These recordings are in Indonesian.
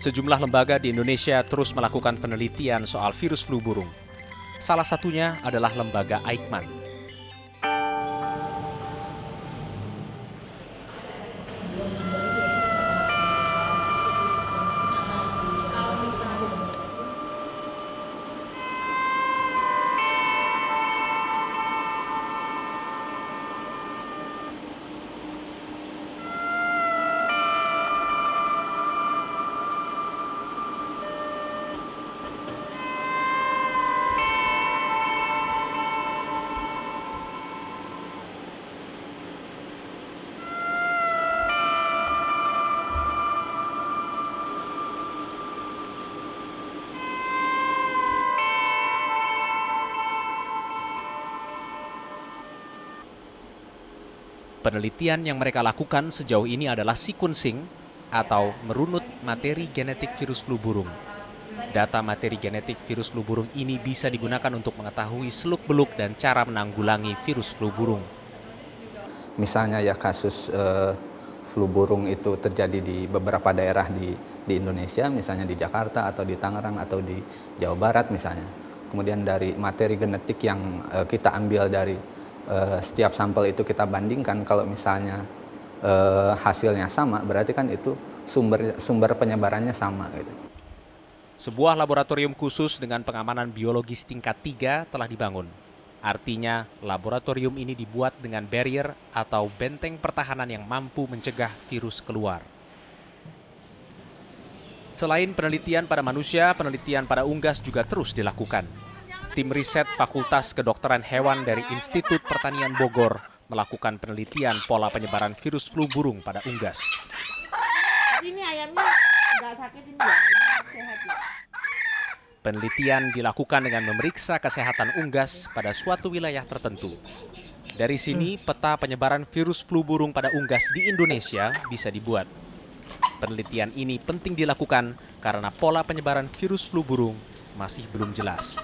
Sejumlah lembaga di Indonesia terus melakukan penelitian soal virus flu burung. Salah satunya adalah lembaga Eijkman. Penelitian yang mereka lakukan sejauh ini adalah sequencing atau merunut materi genetik virus flu burung. Data materi genetik virus flu burung ini bisa digunakan untuk mengetahui seluk-beluk dan cara menanggulangi virus flu burung. Misalnya ya kasus flu burung itu terjadi di beberapa daerah di Indonesia, misalnya di Jakarta atau di Tangerang atau di Jawa Barat misalnya. Kemudian dari materi genetik yang kita ambil dari setiap sampel itu kita bandingkan, kalau misalnya hasilnya sama, berarti kan itu sumber penyebarannya sama gitu. Sebuah laboratorium khusus dengan pengamanan biologis tingkat 3 telah dibangun. Artinya, laboratorium ini dibuat dengan barrier atau benteng pertahanan yang mampu mencegah virus keluar. Selain penelitian pada manusia, penelitian pada unggas juga terus dilakukan. Tim riset Fakultas Kedokteran Hewan dari Institut Pertanian Bogor melakukan penelitian pola penyebaran virus flu burung pada unggas. Ini ayamnya nggak sakit ini ya, sehat ya. Penelitian dilakukan dengan memeriksa kesehatan unggas pada suatu wilayah tertentu. Dari sini, peta penyebaran virus flu burung pada unggas di Indonesia bisa dibuat. Penelitian ini penting dilakukan karena pola penyebaran virus flu burung masih belum jelas.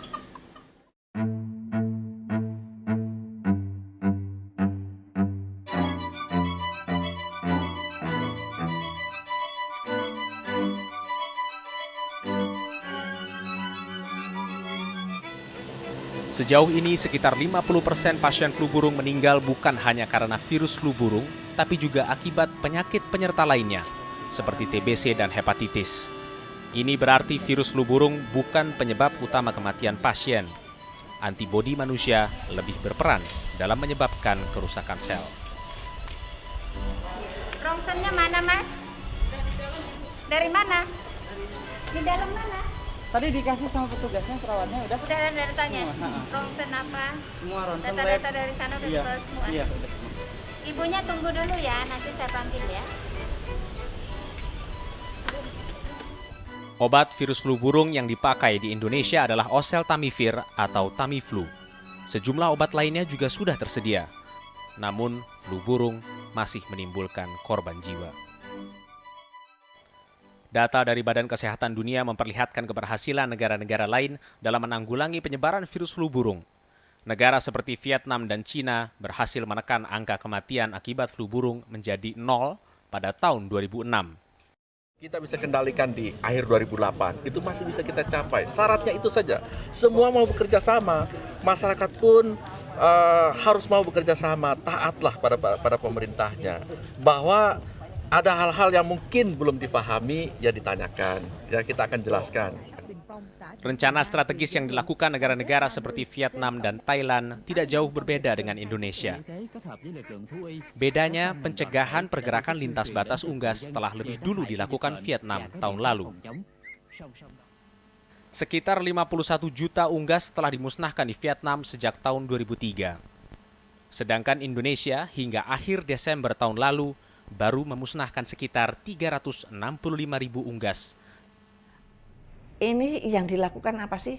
Sejauh ini sekitar 50% pasien flu burung meninggal bukan hanya karena virus flu burung, tapi juga akibat penyakit penyerta lainnya, seperti TBC dan hepatitis. Ini berarti virus flu burung bukan penyebab utama kematian pasien. Antibodi manusia lebih berperan dalam menyebabkan kerusakan sel. Rongsennya mana, Mas? Dari mana? Di dalam mana? Tadi dikasih sama petugasnya, perawatnya udah. Udah ada tanya. Semua, Rongsen apa? Semua ronsen lab. Data-data dari sana udah Iya, dibawa semua. iya, udah. Ibunya tunggu dulu ya, nanti saya panggil ya. Obat virus flu burung yang dipakai di Indonesia adalah oseltamivir atau Tamiflu. Sejumlah obat lainnya juga sudah tersedia. Namun, flu burung masih menimbulkan korban jiwa. Data dari Badan Kesehatan Dunia memperlihatkan keberhasilan negara-negara lain dalam menanggulangi penyebaran virus flu burung. Negara seperti Vietnam dan Cina berhasil menekan angka kematian akibat flu burung menjadi 0 pada tahun 2006. Kita bisa kendalikan di akhir 2008, itu masih bisa kita capai. Syaratnya itu saja, semua mau bekerja sama, masyarakat pun harus mau bekerja sama, taatlah pada pemerintahnya. Bahwa ada hal-hal yang mungkin belum difahami, ya ditanyakan, ya kita akan jelaskan. Rencana strategis yang dilakukan negara-negara seperti Vietnam dan Thailand tidak jauh berbeda dengan Indonesia. Bedanya, pencegahan pergerakan lintas batas unggas telah lebih dulu dilakukan Vietnam tahun lalu. Sekitar 51 juta unggas telah dimusnahkan di Vietnam sejak tahun 2003. Sedangkan Indonesia hingga akhir Desember tahun lalu baru memusnahkan sekitar 365.000 unggas. Ini yang dilakukan apa sih?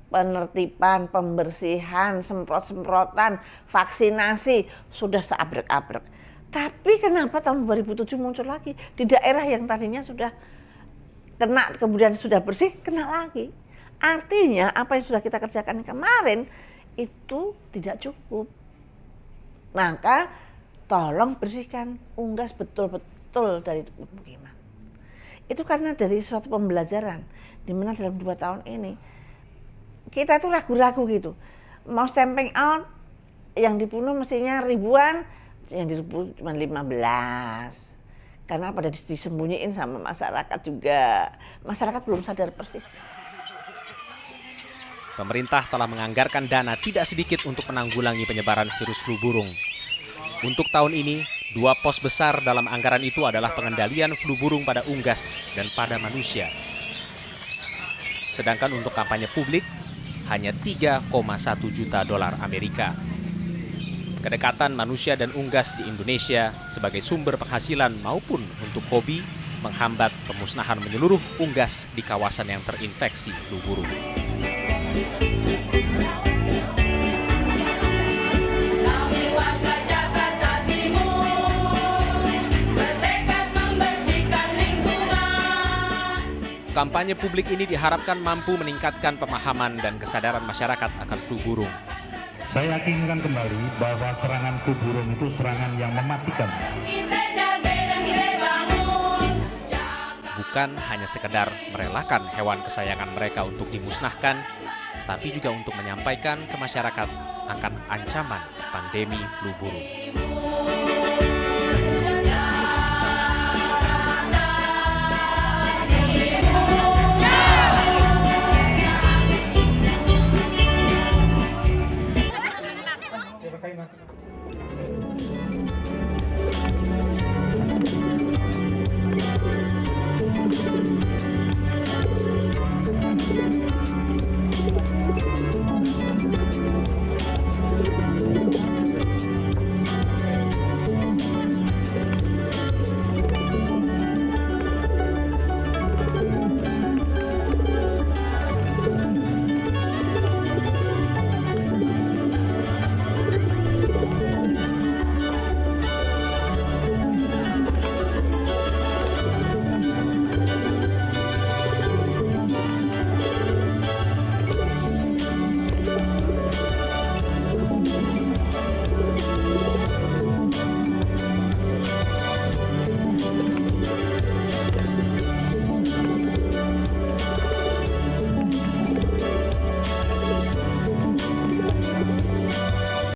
Penertiban, pembersihan, semprot-semprotan, vaksinasi, sudah seabrek-abrek. Tapi kenapa tahun 2007 muncul lagi? Di daerah yang tadinya sudah kena, kemudian sudah bersih, kena lagi. Artinya apa yang sudah kita kerjakan kemarin itu tidak cukup. Maka tolong bersihkan unggas betul-betul dari pemukiman. Itu karena dari suatu pembelajaran, di mana dalam 2 tahun ini kita tuh ragu-ragu gitu. Mau stamping out, yang dibunuh mestinya ribuan, yang dibunuh cuma 15. Karena pada disembunyiin sama masyarakat juga. Masyarakat belum sadar persis. Pemerintah telah menganggarkan dana tidak sedikit untuk menanggulangi penyebaran virus flu burung. Untuk tahun ini, 2 pos besar dalam anggaran itu adalah pengendalian flu burung pada unggas dan pada manusia. Sedangkan untuk kampanye publik, hanya 3,1 juta dolar Amerika. Kedekatan manusia dan unggas di Indonesia sebagai sumber penghasilan maupun untuk hobi menghambat pemusnahan menyeluruh unggas di kawasan yang terinfeksi flu burung. Kampanye publik ini diharapkan mampu meningkatkan pemahaman dan kesadaran masyarakat akan flu burung. Saya yakinkan kembali bahwa serangan flu burung itu serangan yang mematikan. Bukan hanya sekedar merelakan hewan kesayangan mereka untuk dimusnahkan, tapi juga untuk menyampaikan ke masyarakat akan ancaman pandemi flu burung.